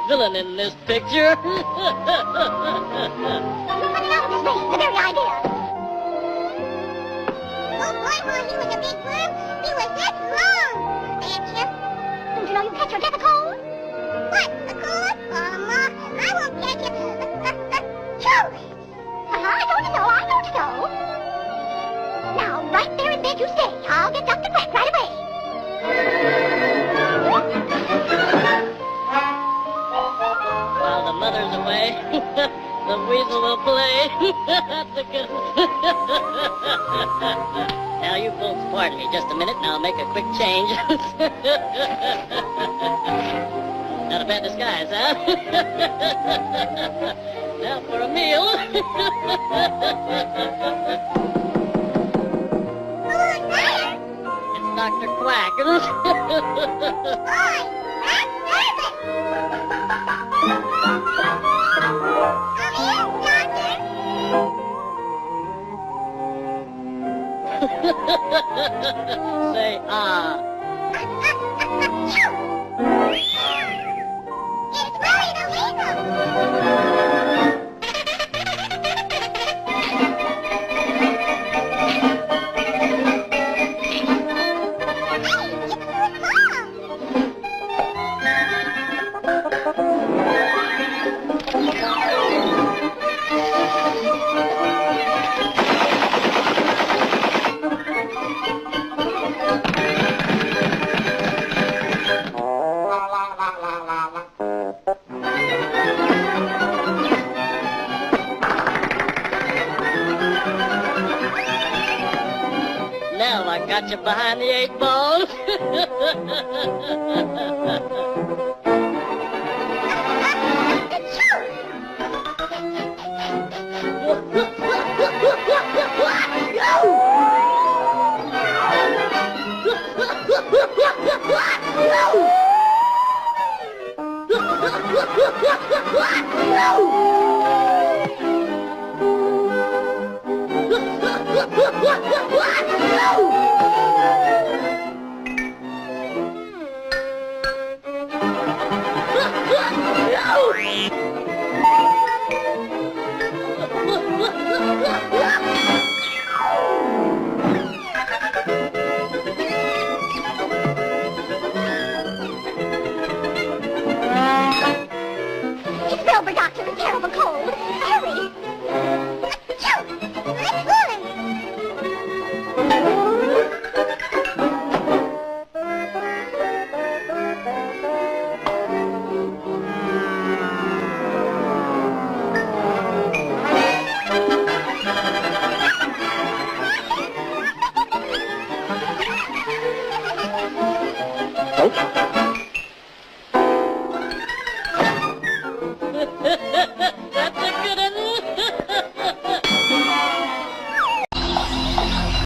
villain in this picture. Running out of space, the very idea. Oh boy, Ma, he was a big worm. He was that long. Betcha. Don't you know you catch your death a cold? What, a cold? Oh, Ma, I won't catch you. Choo! I don't know. Now, right there in bed you stay. I'll get ducked and wet right away. While the mother's away, the weasel will play. That's a good one. Now, you folks pardon me just a minute, and I'll make a quick change. Not a bad disguise, huh? Now for a meal. It's Dr. Quack. Boy, that's nervous. Come in, Doctor. Say, ah. It's really the weasel. Now I got you behind the 8 ball. It's Silver Doctor, a terrible cold. Hurry. Achoo! Let's go. Nope.